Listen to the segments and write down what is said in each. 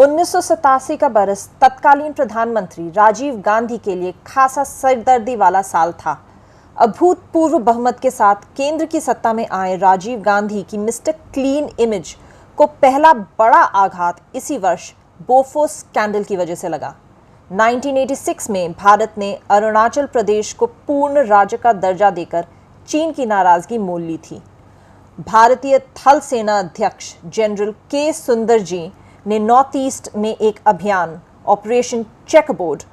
1987 का बरस तत्कालीन प्रधानमंत्री राजीव गांधी के लिए खासा सरदर्दी वाला साल था। अभूतपूर्व बहुमत के साथ केंद्र की सत्ता में आए राजीव गांधी की मिस्टर क्लीन इमेज को पहला बड़ा आघात इसी वर्ष बोफोर्स स्कैंडल की वजह से लगा। 1986 में भारत ने अरुणाचल प्रदेश को पूर्ण राज्य का दर्जा देकर चीन की नाराजगी मोल ली थी। भारतीय थल सेना अध्यक्ष जनरल के सुंदर जी ने नॉर्थ ईस्ट में एक अभियान ऑपरेशन चेकरबोर्ड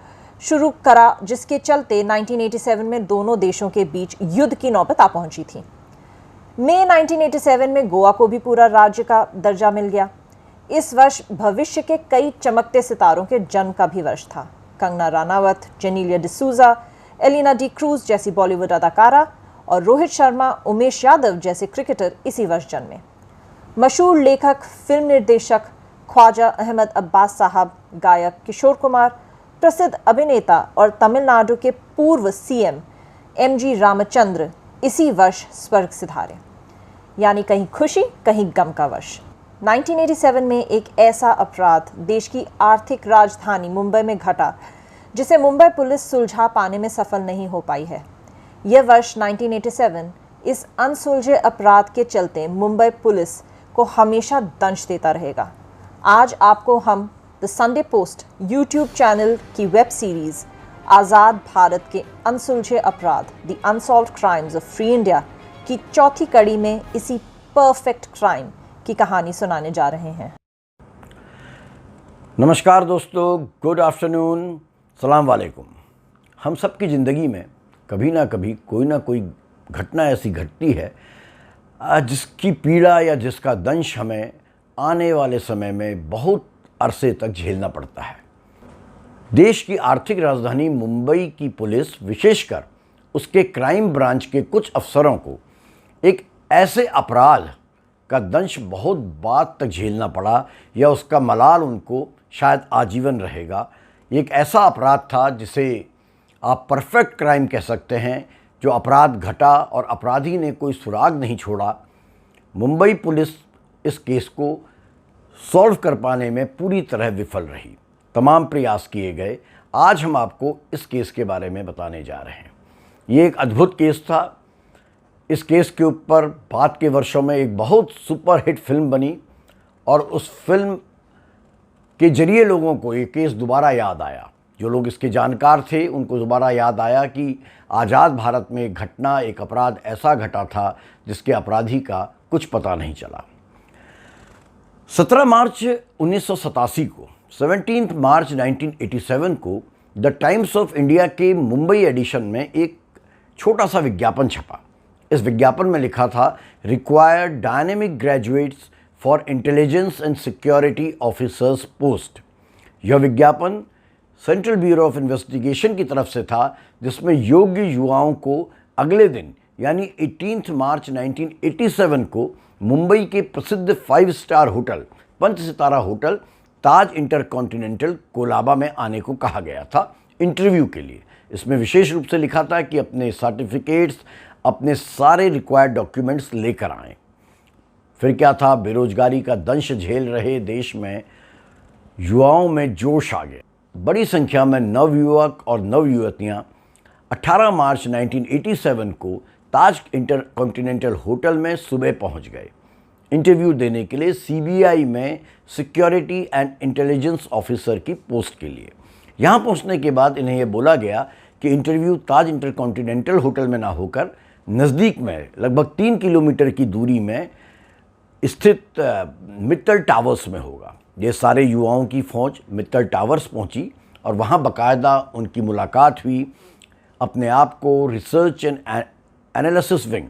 शुरू करा, जिसके चलते 1987 में दोनों देशों के बीच युद्ध की नौबत आ पहुंची थी। मई 1987 में गोवा को भी पूरा राज्य का दर्जा मिल गया। इस वर्ष भविष्य के कई चमकते सितारों के जन्म का भी वर्ष था। कंगना रानावत, जेनेलिया डिसूजा, एलिना डी क्रूज जैसी बॉलीवुड अदाकारा और रोहित शर्मा, उमेश यादव जैसे क्रिकेटर इसी वर्ष जन्मे। मशहूर लेखक, फिल्म निर्देशक ख्वाजा अहमद अब्बास साहब, गायक किशोर कुमार, प्रसिद्ध अभिनेता और तमिलनाडु के पूर्व सीएम एमजी रामचंद्र इसी वर्ष स्वर्ग सिधारे। यानी कहीं खुशी कहीं गम का वर्ष। 1987 में एक ऐसा अपराध देश की आर्थिक राजधानी मुंबई में घटा जिसे मुंबई पुलिस सुलझा पाने में सफल नहीं हो पाई है। यह वर्ष 1987 इस अनसुलझे अपराध के चलते मुंबई पुलिस को हमेशा दंश देता रहेगा। आज आपको हम the Sunday post YouTube channel की वेब सीरीज आज़ाद भारत के अनसुलझे अपराध the unsolved crimes of free India की चौथी कड़ी में इसी परफेक्ट क्राइम की कहानी सुनाने जा रहे हैं। नमस्कार दोस्तों, गुड आफ्टरनून, सलाम वालेकुम। हम सब की ज़िंदगी में कभी ना कभी कोई ना कोई घटना ऐसी घटती है जिसकी पीड़ा या जिसका दंश हमें आने वाले समय में बहुत अरसे तक झेलना पड़ता है। देश की आर्थिक राजधानी मुंबई की पुलिस, विशेषकर उसके क्राइम ब्रांच के कुछ अफसरों को एक ऐसे अपराध का दंश बहुत बाद तक झेलना पड़ा या उसका मलाल उनको शायद आजीवन रहेगा। एक ऐसा अपराध था जिसे आप परफेक्ट क्राइम कह सकते हैं, जो अपराध घटा और अपराधी ने कोई सुराग नहीं छोड़ा। मुंबई पुलिस इस केस को सॉल्व कर पाने में पूरी तरह विफल रही। तमाम प्रयास किए गए। आज हम आपको इस केस के बारे में बताने जा रहे हैं। ये एक अद्भुत केस था। इस केस के ऊपर बाद के वर्षों में एक बहुत सुपरहिट फिल्म बनी और उस फिल्म के जरिए लोगों को ये केस दोबारा याद आया। जो लोग इसके जानकार थे उनको दोबारा याद आया कि आज़ाद भारत में एक घटना, एक अपराध ऐसा घटा था जिसके अपराधी का कुछ पता नहीं चला। 17 मार्च 1987 को 17 मार्च 1987 को द टाइम्स ऑफ इंडिया के मुंबई एडिशन में एक छोटा सा विज्ञापन छपा। इस विज्ञापन में लिखा था, required dynamic graduates for intelligence and security officers post. यह विज्ञापन सेंट्रल ब्यूरो ऑफ इन्वेस्टिगेशन की तरफ से था, जिसमें योग्य युवाओं को अगले दिन यानी 18 मार्च 1987 को मुंबई के प्रसिद्ध 5 स्टार होटल, 5 सितारा होटल ताज इंटरकॉन्टिनेंटल कोलाबा में आने को कहा गया था इंटरव्यू के लिए। इसमें विशेष रूप से लिखा था कि अपने सर्टिफिकेट्स, अपने सारे रिक्वायर्ड डॉक्यूमेंट्स लेकर आएं। फिर क्या था, बेरोजगारी का दंश झेल रहे देश में युवाओं में जोश आ गया। बड़ी संख्या में नवयुवक और नवयुवतियाँ 18 मार्च 1987 को ताज इंटरकॉन्टिनेंटल होटल में सुबह पहुंच गए इंटरव्यू देने के लिए सीबीआई में सिक्योरिटी एंड इंटेलिजेंस ऑफिसर की पोस्ट के लिए। यहां पहुंचने के बाद इन्हें यह बोला गया कि इंटरव्यू ताज इंटरकॉन्टिनेंटल होटल में ना होकर नज़दीक में लगभग 3 किलोमीटर की दूरी में स्थित मित्तल टावर्स में होगा। ये सारे युवाओं की फ़ौज मित्तल टावर्स पहुंची और वहां बाकायदा उनकी मुलाकात हुई। अपने आप को research and analysis wing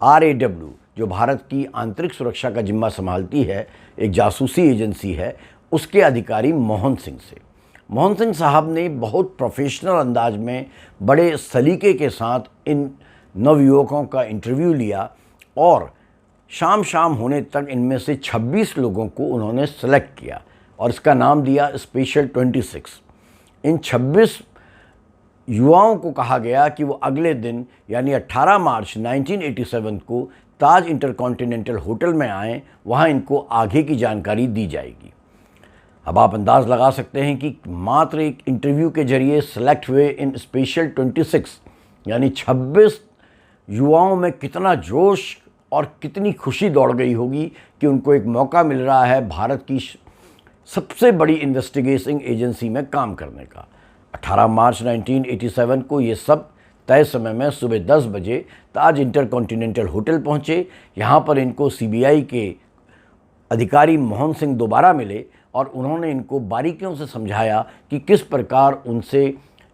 RAW, जो भारत की आंतरिक सुरक्षा का जिम्मा संभालती है, एक जासूसी एजेंसी है, उसके अधिकारी मोहन सिंह साहब ने बहुत प्रोफेशनल अंदाज में, बड़े सलीके के साथ इन नवयुवकों का इंटरव्यू लिया और शाम होने तक इनमें से 26 लोगों को उन्होंने सेलेक्ट किया और इसका नाम दिया स्पेशल 26। इन 26 युवाओं को कहा गया कि वो अगले दिन यानी 18 मार्च 1987 को ताज इंटरकॉन्टिनेंटल होटल में आएँ, वहाँ इनको आगे की जानकारी दी जाएगी। अब आप अंदाज़ लगा सकते हैं कि मात्र एक इंटरव्यू के जरिए सेलेक्ट हुए इन स्पेशल 26 यानी 26 युवाओं में कितना जोश और कितनी खुशी दौड़ गई होगी कि उनको एक मौका मिल रहा है भारत की सबसे बड़ी इन्वेस्टिगेशन एजेंसी में काम करने का। 18 मार्च 1987 को ये सब तय समय में सुबह 10 बजे ताज इंटरकॉन्टिनेंटल होटल पहुँचे। यहाँ पर इनको सीबीआई के अधिकारी मोहन सिंह दोबारा मिले और उन्होंने इनको बारीकियों से समझाया कि किस प्रकार उनसे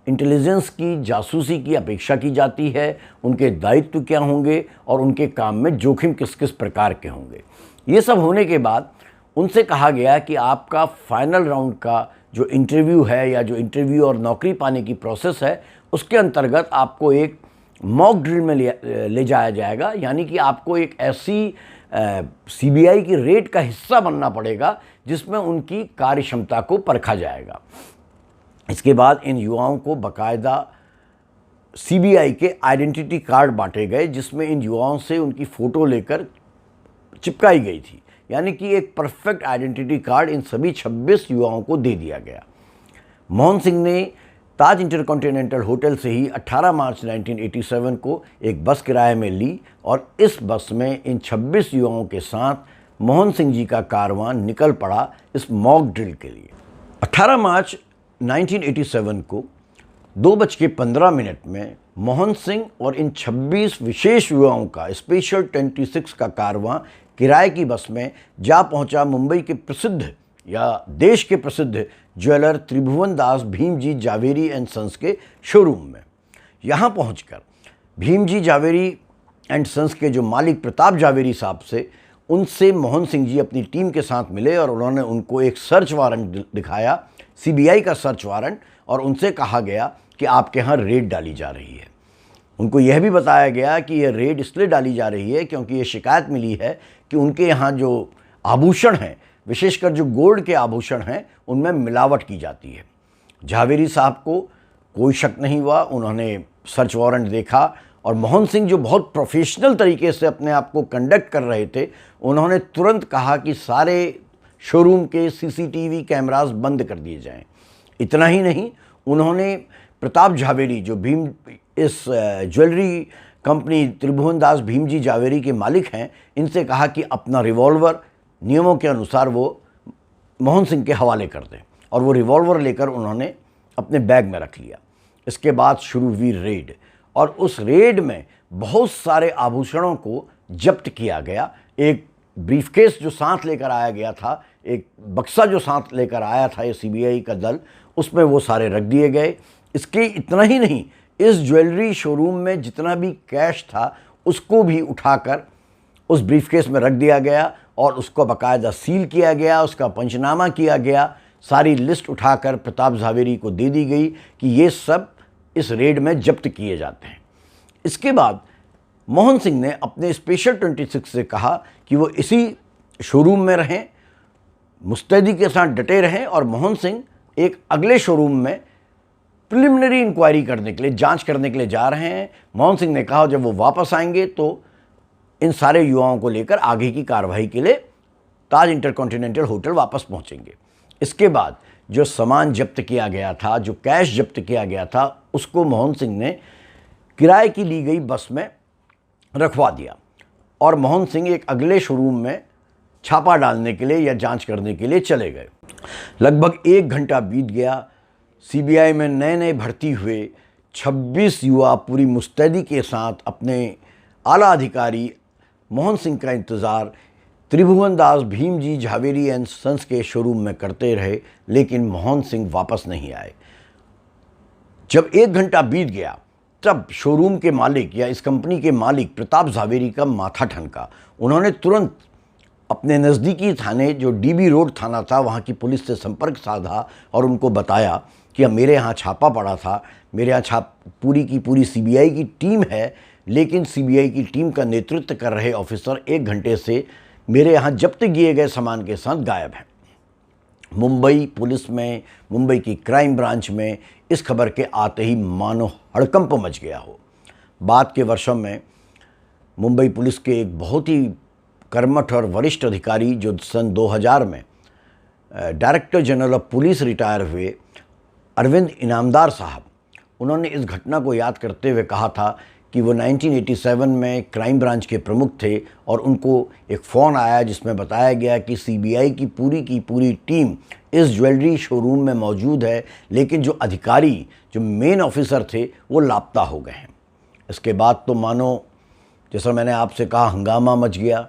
इंटेलिजेंस की, जासूसी की अपेक्षा की जाती है, उनके दायित्व क्या होंगे और उनके काम में जोखिम किस किस प्रकार के होंगे। ये सब होने के बाद उनसे कहा गया कि आपका फाइनल राउंड का जो इंटरव्यू है या जो इंटरव्यू और नौकरी पाने की प्रोसेस है, उसके अंतर्गत आपको एक मॉक ड्रिल में ले जाया जाएगा, यानी कि आपको एक ऐसी सीबीआई की रेड का हिस्सा बनना पड़ेगा जिसमें उनकी कार्य क्षमता को परखा जाएगा। इसके बाद इन युवाओं को बाकायदा सीबीआई के आइडेंटिटी कार्ड बांटे गए, जिसमें इन युवाओं से उनकी फ़ोटो लेकर चिपकाई गई थी, यानी कि एक परफेक्ट आइडेंटिटी कार्ड इन सभी 26 युवाओं को दे दिया गया। मोहन सिंह ने ताज इंटरकॉन्टिनेंटल होटल से ही 18 मार्च 1987 को एक बस किराए में ली और इस बस में इन 26 युवाओं के साथ मोहन सिंह जी का कारवां निकल पड़ा इस मॉक ड्रिल के लिए। 18 मार्च 1987 को 2:15 में मोहन सिंह और इन 26 विशेष युवाओं का स्पेशल 26 का कारवां किराए की बस में जा पहुंचा मुंबई के प्रसिद्ध या देश के प्रसिद्ध jeweller Tribhuvan Das Bhimji Zaveri and sons के शोरूम में। यहाँ पहुंचकर भीमजी जावेरी एंड सन्स के जो मालिक प्रताप जावेरी साहब से उनसे मोहन सिंह जी अपनी टीम के साथ मिले और उन्होंने उनको एक सर्च वारंट दिखाया, सीबीआई का सर्च वारंट, और उनसे कहा गया कि आपके यहाँ रेड डाली जा रही है। उनको यह भी बताया गया कि यह रेड इसलिए डाली जा रही है क्योंकि ये शिकायत मिली है कि उनके यहाँ जो आभूषण हैं, विशेषकर जो गोल्ड के आभूषण हैं, उनमें मिलावट की जाती है। जावेरी साहब को कोई शक नहीं हुआ, उन्होंने सर्च वारंट देखा और मोहन सिंह जो बहुत प्रोफेशनल तरीके से अपने आप को कंडक्ट कर रहे थे, उन्होंने तुरंत कहा कि सारे शोरूम के सीसीटीवी कैमरास बंद कर दिए जाएं। इतना ही नहीं, उन्होंने प्रताप जावेरी जो इस ज्वेलरी कंपनी त्रिभुवन दास भीमजी जावेरी के मालिक हैं, इनसे कहा कि अपना रिवॉल्वर नियमों के अनुसार वो मोहन सिंह के हवाले कर दें, और वो रिवॉल्वर लेकर उन्होंने अपने बैग में रख लिया। इसके बाद शुरू हुई रेड और उस रेड में बहुत सारे आभूषणों को जब्त किया गया। एक ब्रीफकेस जो साथ लेकर आया गया था, एक बक्सा जो साथ लेकर आया था ये सीबीआई का दल, उसमें वो सारे रख दिए गए। इसके इतना ही नहीं, इस ज्वेलरी शोरूम में जितना भी कैश था उसको भी उठाकर उस ब्रीफकेस में रख दिया गया और उसको बाकायदा सील किया गया, उसका पंचनामा किया गया। सारी लिस्ट उठाकर प्रताप जावेरी को दे दी गई कि ये सब इस रेड में जब्त किए जाते हैं। इसके बाद मोहन सिंह ने अपने स्पेशल 26 से कहा कि वो इसी शोरूम में रहें, मुस्तैदी के साथ डटे रहें, और मोहन सिंह एक अगले शोरूम में प्रिलिमिनरी इंक्वायरी करने के लिए, जांच करने के लिए जा रहे हैं। मोहन सिंह ने कहा जब वो वापस आएंगे तो इन सारे युवाओं को लेकर आगे की कार्रवाई के लिए ताज इंटरकॉन्टिनेंटल होटल वापस पहुंचेंगे। इसके बाद जो सामान जब्त किया गया था, जो कैश जब्त किया गया था, उसको मोहन सिंह ने किराए की ली गई बस में रखवा दिया और मोहन सिंह एक अगले शोरूम में छापा डालने के लिए या जांच करने के लिए चले गए। लगभग 1 घंटा बीत गया। सीबीआई में नए नए भर्ती हुए 26 युवा पूरी मुस्तैदी के साथ अपने आला अधिकारी मोहन सिंह का इंतज़ार त्रिभुवन दास भीमजी जावेरी एंड सन्स के शोरूम में करते रहे, लेकिन मोहन सिंह वापस नहीं आए। जब 1 घंटा बीत गया तब शोरूम के मालिक या इस कंपनी के मालिक प्रताप जावेरी का माथा ठनका। उन्होंने तुरंत अपने नज़दीकी थाने, जो डीबी रोड थाना था, वहाँ की पुलिस से संपर्क साधा और उनको बताया कि अब मेरे यहाँ छापा पड़ा था, मेरे यहाँ पूरी की पूरी सीबीआई की टीम है, लेकिन सीबीआई की टीम का नेतृत्व कर रहे ऑफिसर 1 घंटे से मेरे यहाँ जब्त किए गए सामान के साथ गायब हैं। मुंबई पुलिस में, मुंबई की क्राइम ब्रांच में इस खबर के आते ही मानो हड़कंप मच गया हो। बाद के वर्षों में मुंबई पुलिस के एक बहुत ही कर्मठ और वरिष्ठ अधिकारी जो सन 2000 में director general of police retire हुए अरविंद इनामदार साहब, उन्होंने इस घटना को याद करते हुए कहा था कि वो 1987 में क्राइम ब्रांच के प्रमुख थे और उनको एक फ़ोन आया जिसमें बताया गया कि सीबीआई की पूरी टीम इस ज्वेलरी शोरूम में मौजूद है, लेकिन जो अधिकारी, जो मेन ऑफिसर थे, वो लापता हो गए हैं। इसके बाद तो मानो, जैसा मैंने आपसे कहा, हंगामा मच गया।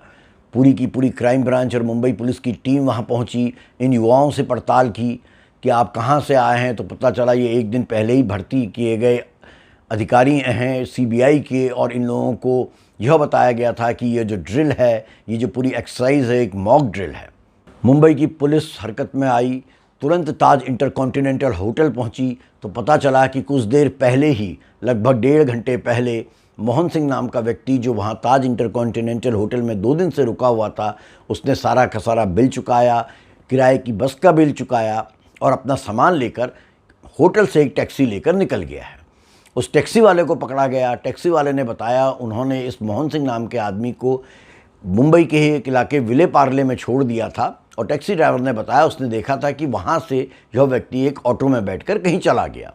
पूरी की पूरी क्राइम ब्रांच और मुंबई पुलिस की टीम वहाँ पहुँची, इन युवाओं से पड़ताल की कि आप कहाँ से आए हैं। तो पता चला ये एक दिन पहले ही भर्ती किए गए अधिकारी हैं सीबीआई के, और इन लोगों को यह बताया गया था कि ये जो ड्रिल है, ये जो पूरी एक्सरसाइज है, एक मॉक ड्रिल है। मुंबई की पुलिस हरकत में आई, तुरंत ताज इंटरकॉन्टिनेंटल होटल पहुंची तो पता चला कि कुछ देर पहले ही, लगभग 1.5 घंटे पहले, मोहन सिंह नाम का व्यक्ति जो वहां ताज इंटरकॉन्टिनेंटल होटल में 2 दिन से रुका हुआ था, उसने सारा का सारा बिल चुकाया, किराए की बस का बिल चुकाया और अपना सामान लेकर होटल से एक टैक्सी लेकर निकल गया है। उस टैक्सी वाले को पकड़ा गया। टैक्सी वाले ने बताया उन्होंने इस मोहन सिंह नाम के आदमी को मुंबई के ही एक इलाके विले पार्ले में छोड़ दिया था, और टैक्सी ड्राइवर ने बताया उसने देखा था कि वहाँ से यह व्यक्ति एक ऑटो में बैठकर कहीं चला गया।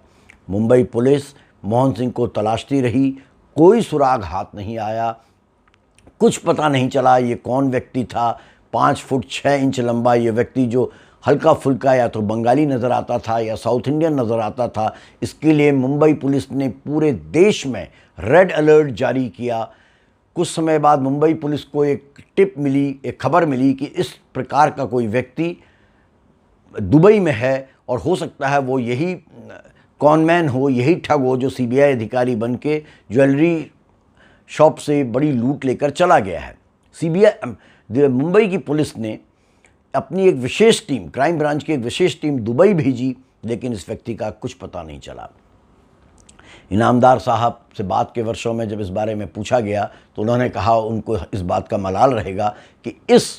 मुंबई पुलिस मोहन सिंह को तलाशती रही, कोई सुराग हाथ नहीं आया, कुछ पता नहीं चला ये कौन व्यक्ति था। 5 फुट 6 इंच लंबा ये व्यक्ति, जो हल्का फुल्का या तो बंगाली नज़र आता था या साउथ इंडियन नज़र आता था, इसके लिए मुंबई पुलिस ने पूरे देश में रेड अलर्ट जारी किया। कुछ समय बाद मुंबई पुलिस को एक टिप मिली, एक खबर मिली कि इस प्रकार का कोई व्यक्ति दुबई में है और हो सकता है वो यही कॉनमैन हो, यही ठग हो जो सीबीआई अधिकारी बन के ज्वेलरी शॉप से बड़ी लूट लेकर चला गया है। सीबीआई मुंबई की पुलिस ने अपनी एक विशेष टीम, क्राइम ब्रांच की एक विशेष टीम दुबई भेजी, लेकिन इस व्यक्ति का कुछ पता नहीं चला। इनामदार साहब से बात के वर्षों में जब इस बारे में पूछा गया तो उन्होंने कहा उनको इस बात का मलाल रहेगा कि इस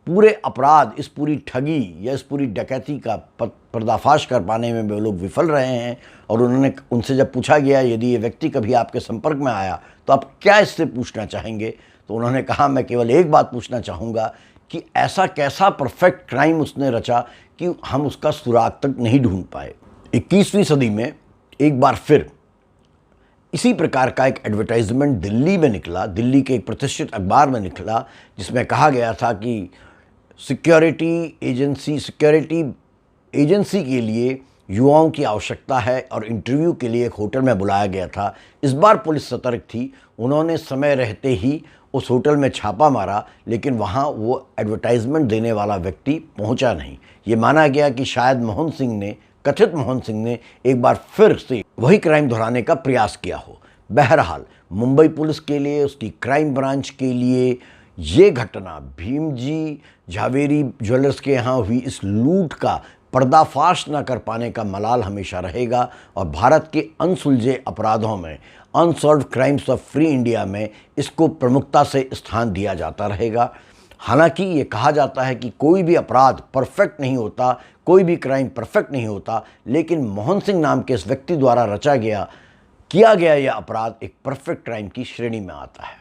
पूरे अपराध, इस पूरी ठगी या इस पूरी डकैती का पर्दाफाश कर पाने में वो लोग विफल रहे हैं। और उनसे जब पूछा गया यदि ये व्यक्ति कभी आपके संपर्क में आया तो आप क्या इससे पूछना चाहेंगे, तो उन्होंने कहा मैं केवल एक बात पूछना चाहूँगा कि ऐसा कैसा परफेक्ट क्राइम उसने रचा कि हम उसका सुराग तक नहीं ढूंढ पाए। 21वीं सदी में एक बार फिर इसी प्रकार का एक एडवर्टाइजमेंट दिल्ली में निकला, दिल्ली के एक प्रतिष्ठित अखबार में निकला, जिसमें कहा गया था कि सिक्योरिटी एजेंसी के लिए युवाओं की आवश्यकता है और इंटरव्यू के लिए एक होटल में बुलाया गया था। इस बार पुलिस सतर्क थी, उन्होंने समय रहते ही उस होटल में छापा मारा, लेकिन वहाँ वो एडवर्टाइजमेंट देने वाला व्यक्ति पहुँचा नहीं। ये माना गया कि शायद कथित मोहन सिंह ने एक बार फिर से वही क्राइम दोहराने का प्रयास किया हो। बहरहाल मुंबई पुलिस के लिए, उसकी क्राइम ब्रांच के लिए ये घटना, भीमजी झावेरी ज्वेलर्स के यहाँ हुई इस लूट का पर्दाफाश न कर पाने का मलाल हमेशा रहेगा और भारत के अनसुलझे अपराधों में, unsolved crimes of free India में इसको प्रमुखता से स्थान दिया जाता रहेगा। हालांकि ये कहा जाता है कि कोई भी अपराध परफेक्ट नहीं होता, कोई भी क्राइम परफेक्ट नहीं होता, लेकिन मोहन सिंह नाम के इस व्यक्ति द्वारा किया गया यह अपराध एक परफेक्ट क्राइम की श्रेणी में आता है।